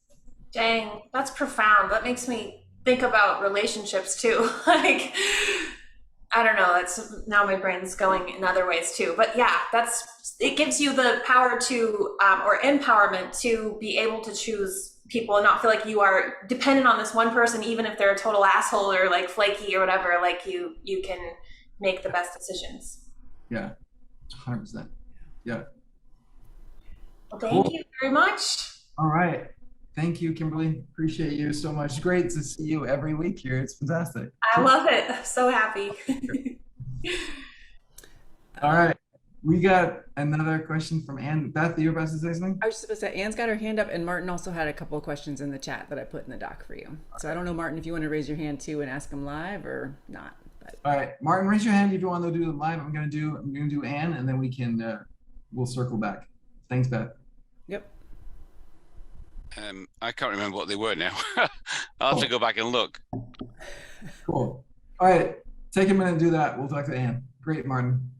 Dang, that's profound. That makes me think about relationships too. Like, I don't know, that's now my brain's going in other ways too. But yeah, it gives you the power to, or empowerment to be able to choose people and not feel like you are dependent on this one person, even if they're a total asshole or like flaky or whatever. Like you can make the best decisions. Yeah, 100%. Yeah. Well, thank you very much. All right. Thank you, Kimberly. Appreciate you so much. Great to see you every week here. It's fantastic. I love it. I'm so happy. All right. We got another question from Ann. Beth, you were about to say something? I was just supposed to say, Anne's got her hand up, and Martin also had a couple of questions in the chat that I put in the doc for you. So I don't know, Martin, if you want to raise your hand too and ask them live or not. But. All right, Martin, raise your hand if you want to do it live. I'm gonna do Ann, and then we'll circle back. Thanks, Beth. Yep. I can't remember what they were now. I'll have to go back and look. Cool. All right, take a minute and do that. We'll talk to Ann. Great, Martin.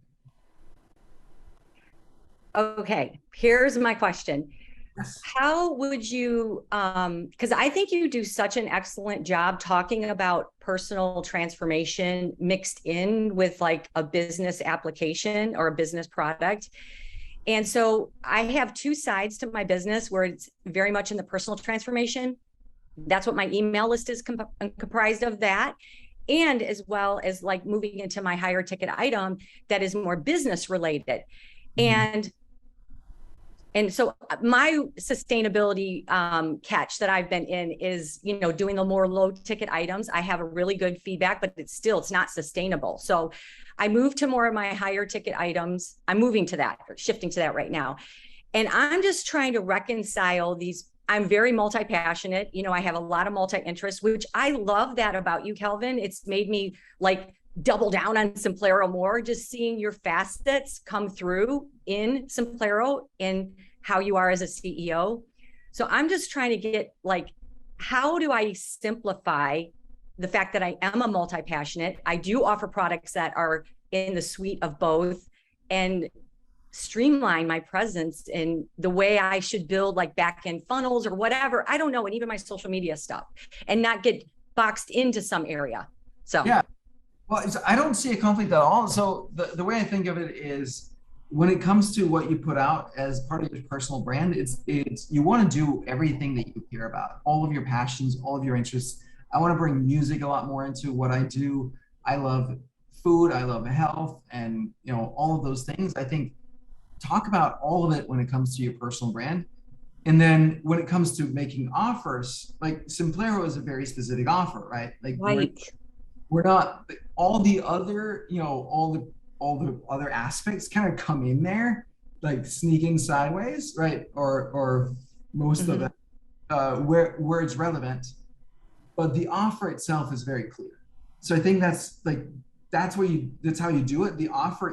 Okay, here's my question. Yes. How would you, because I think you do such an excellent job talking about personal transformation mixed in with like a business application or a business product. And so I have two sides to my business where it's very much in the personal transformation. That's what my email list is comprised of, that. And as well as like moving into my higher ticket item that is more business related. Mm-hmm. And so my sustainability catch that I've been in is, doing the more low ticket items. I have a really good feedback, but it's not sustainable. So I moved to more of my higher ticket items. I'm moving to that, or shifting to that right now. And I'm just trying to reconcile these. I'm very multi-passionate. I have a lot of multi-interests, which I love that about you, Kelvin. It's made me like double down on Simplero more, just seeing your facets come through in Simplero and how you are as a CEO. So I'm just trying to get like, how do I simplify the fact that I am a multi-passionate? I do offer products that are in the suite of both, and streamline my presence in the way I should build like back-end funnels or whatever. I don't know. And even my social media stuff, and not get boxed into some area. So yeah. Well, I don't see a conflict at all. So the way I think of it is, when it comes to what you put out as part of your personal brand, it's you want to do everything that you care about, all of your passions, all of your interests. I want to bring music a lot more into what I do. I love food, I love health, and all of those things. I think talk about all of it when it comes to your personal brand. And then when it comes to making offers, like Simplero is a very specific offer, right? Like right. We're not all the other, all the other aspects kind of come in there, like sneak in sideways, right? Or most of it, where it's relevant, but the offer itself is very clear. So I think that's how you do it.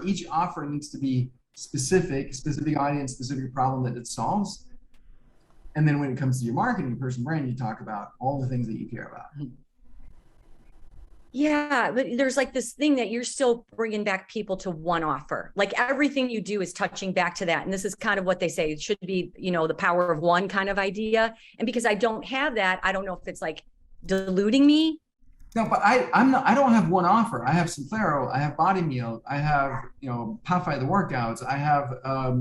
Each offer needs to be specific audience, specific problem that it solves. And then when it comes to your marketing, personal brand, you talk about all the things that you care about. Yeah, but there's like this thing that you're still bringing back people to one offer. Like everything you do is touching back to that. And this is kind of what they say. It should be, the power of one kind of idea. And because I don't have that, I don't know if it's like diluting me. No, but I don't have one offer. I have Simplero, I have Body Meal, I have, Popeye the workouts. I have,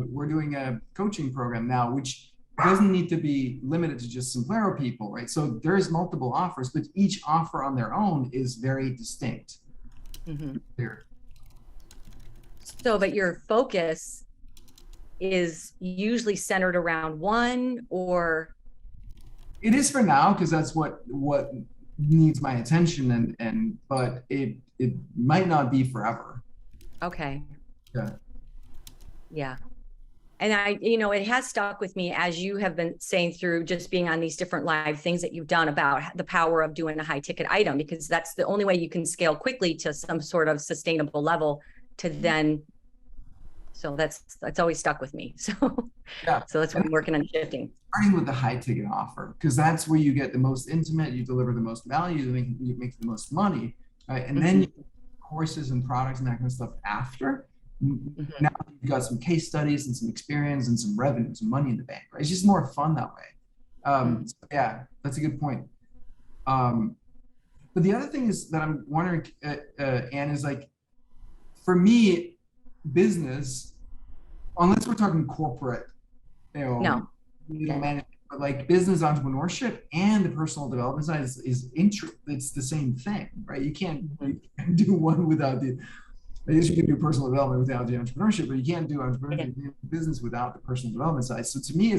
we're doing a coaching program now, which doesn't need to be limited to just Simplero people, right? So there's multiple offers, but each offer on their own is very distinct. Mm-hmm. There. So, but your focus is usually centered around one, or? It is for now, because that's what needs my attention, but it might not be forever. Okay. Yeah. Yeah. And it has stuck with me, as you have been saying, through just being on these different live things that you've done, about the power of doing a high ticket item, because that's the only way you can scale quickly to some sort of sustainable level to then. So that's always stuck with me. So, Yeah. so that's what I'm working on shifting. Starting with the high ticket offer, because that's where you get the most intimate, you deliver the most value, you make the most money, right? And then you courses and products and that kind of stuff after. Now you've got some case studies and some experience and some revenue, some money in the bank, right? It's just more fun that way. So yeah, that's a good point. But the other thing is that I'm wondering, Anne, is like, for me, business, unless we're talking corporate, management, but like business entrepreneurship and the personal development side it's the same thing, right? You can't do one without the. I guess you can do personal development without the entrepreneurship, but you can't do entrepreneurship business without the personal development side. So to me,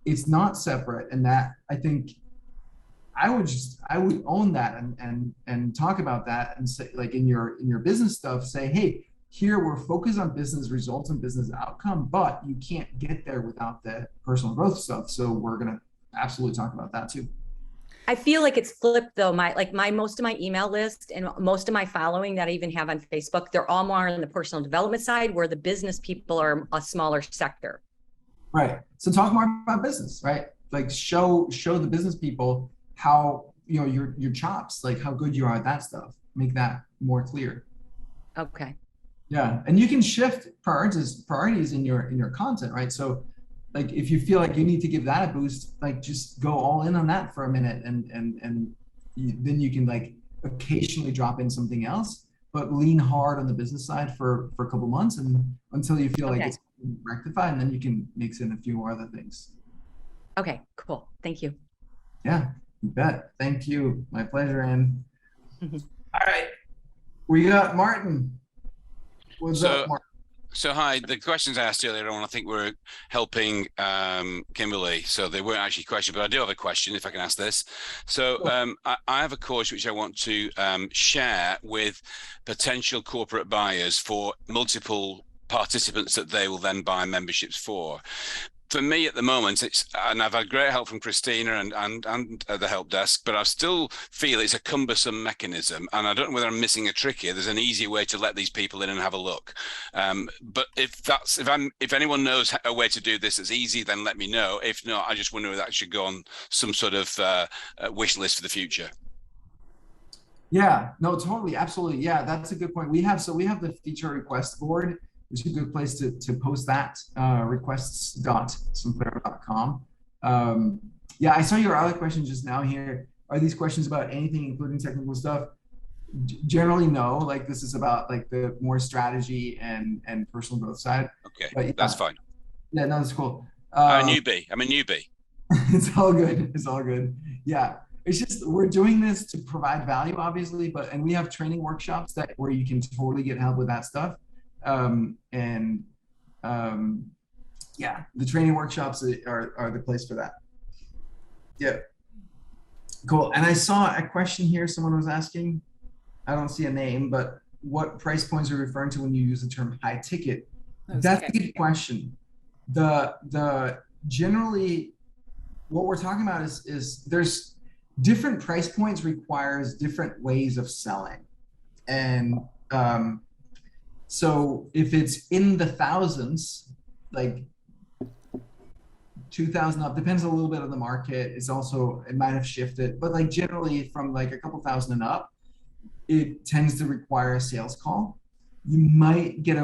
it's not separate, and that I think I would own that and talk about that and say, like, in your business stuff, say, hey, here we're focused on business results and business outcome, but you can't get there without the personal growth stuff. So we're gonna absolutely talk about that too. I feel like it's flipped though. My most of my email list and most of my following that I even have on Facebook, they're all more on the personal development side, where the business people are a smaller sector. Right. So talk more about business, right? Like show the business people how, your chops, like how good you are at that stuff. Make that more clear. Okay. Yeah. And you can shift priorities in your content, right? So like, if you feel like you need to give that a boost, like just go all in on that for a minute, and then you can like occasionally drop in something else, but lean hard on the business side for a couple months, and until you feel like it's rectified, and then you can mix in a few more other things. Okay, cool. Thank you. Yeah, you bet. Thank you. My pleasure, Anne. All right, we got Martin. What's up, Martin? So hi, the questions I asked earlier on, I think we're helping Kimberly. So they weren't actually questions, but I do have a question if I can ask this. So I have a course which I want to share with potential corporate buyers for multiple participants that they will then buy memberships for. For me at the moment, and I've had great help from Christina and the help desk, but I still feel it's a cumbersome mechanism, and I don't know whether I'm missing a trick here. There's an easier way to let these people in and have a look. But if anyone knows a way to do this that's easy, then let me know. If not, I just wonder whether that should go on some sort of wish list for the future. Yeah, no, totally, absolutely. Yeah, that's a good point. We have the feature request board, which is a good place to post that, requests.simplero.com. Yeah, I saw your other question just now here. Are these questions about anything, including technical stuff? Generally, no. Like, this is about like the more strategy and personal growth side. Okay, but, yeah, that's fine. Yeah, no, that's cool. I'm a newbie. It's all good. It's all good. Yeah. It's just, we're doing this to provide value, obviously, and we have training workshops where you can totally get help with that stuff. Yeah, the training workshops are the place for that. Yeah, cool. And I saw a question here someone was asking, I don't see a name, but what price points are you referring to when you use the term high ticket? That's a good question. Generally what we're talking about is there's different price points requires different ways of selling. And so if it's in the thousands, like 2,000 up, depends a little bit on the market. It might have shifted, but like generally from like a couple thousand and up, it tends to require a sales call. You might get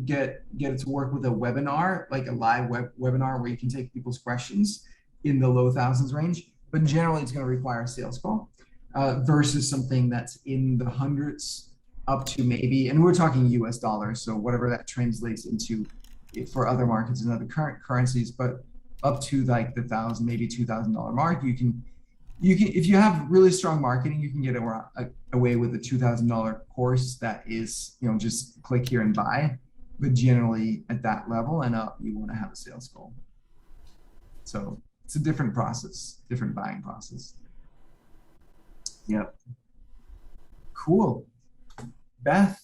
get it to work with a webinar, like a live webinar where you can take people's questions in the low thousands range, but generally it's going to require a sales call versus something that's in the hundreds up to maybe, and we're talking US dollars, so whatever that translates into for other markets and other current currencies, but up to like the $1,000, maybe $2,000 mark, you can, if you have really strong marketing, you can get away with a $2,000 course that is, just click here and buy. But generally at that level and up, you want to have a sales goal. So it's a different process, different buying process. Yep. Cool. Beth,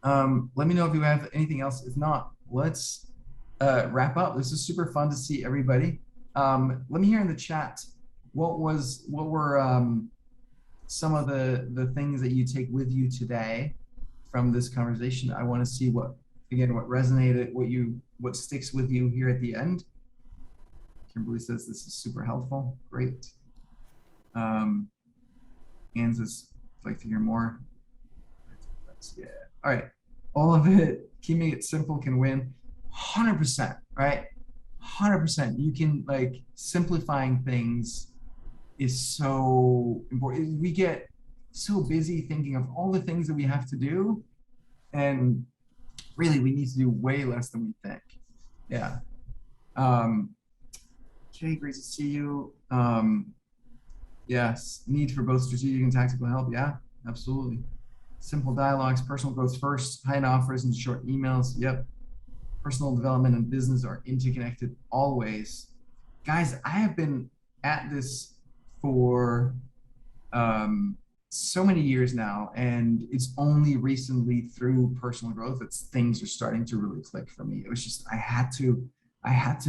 let me know if you have anything else. If not, let's wrap up. This is super fun to see everybody. Let me hear in the chat, what were some of the things that you take with you today from this conversation? I want to see what resonated, what sticks with you here at the end. Kimberly says this is super helpful. Great. Anne says, I'd like to hear more. Yeah. All right. All of it, keeping it simple can win. 100%, right? 100%. You can, like, simplifying things is so important. We get so busy thinking of all the things that we have to do, and really we need to do way less than we think. Yeah. Okay, great to see you. Yes, need for both strategic and tactical help. Yeah, absolutely. Simple dialogues, personal growth first, high end offers and short emails. Yep. Personal development and business are interconnected always. Guys, I have been at this for so many years now, and it's only recently through personal growth that things are starting to really click for me. It was just, I had to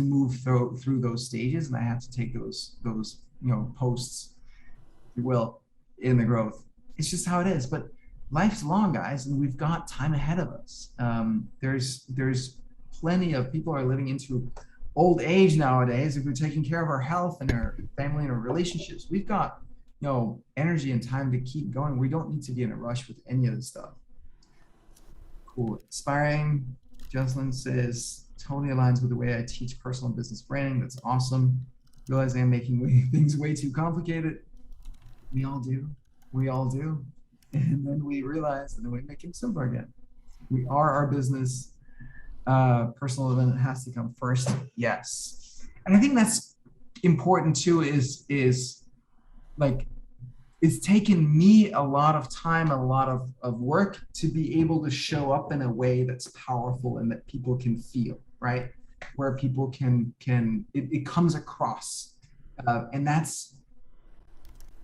move through those stages, and I had to take those posts, if you will, in the growth. It's just how it is. But life's long, guys, and we've got time ahead of us. There's plenty of people are living into old age nowadays. If we're taking care of our health and our family and our relationships, we've got energy and time to keep going. We don't need to be in a rush with any of this stuff. Cool. Inspiring. Jocelyn says, totally aligns with the way I teach personal and business branding. That's awesome. Realizing I'm making things way too complicated. We all do. We all do. And then we realize, and then we make them simpler again. We are our business. Personal development has to come first. Yes. And I think that's important too, is like, it's taken me a lot of time, a lot of work to be able to show up in a way that's powerful and that people can feel, right? Where people it comes across. And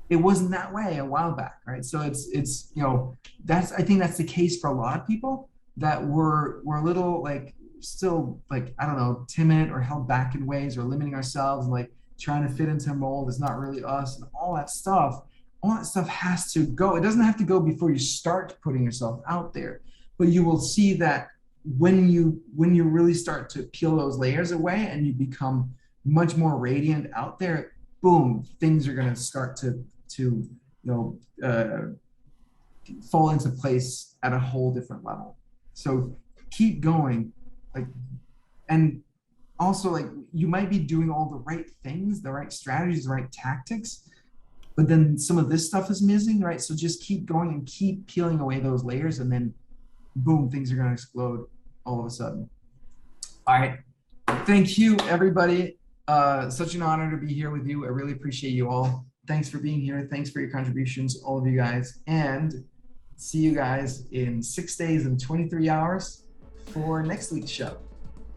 it wasn't that way a while back, right? So it's I think that's the case for a lot of people, that we're a little, like, still, like, I don't know, timid or held back in ways, or limiting ourselves, and like trying to fit into a mold is not really us, and all that stuff has to go. It doesn't have to go before you start putting yourself out there, but you will see that when you really start to peel those layers away and you become much more radiant out there, boom, things are going to start to fall into place at a whole different level. So keep going, like, and also, like, you might be doing all the right things, the right strategies, the right tactics, but then some of this stuff is missing, right? So just keep going and keep peeling away those layers, and then boom, things are going to explode all of a sudden. All right. Thank you, everybody. Such an honor to be here with you. I really appreciate you all. Thanks for being here. Thanks for your contributions, all of you guys. And see you guys in 6 days and 23 hours for next week's show.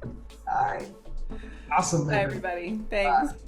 All right. Awesome. Bye, everybody. Thanks. Bye.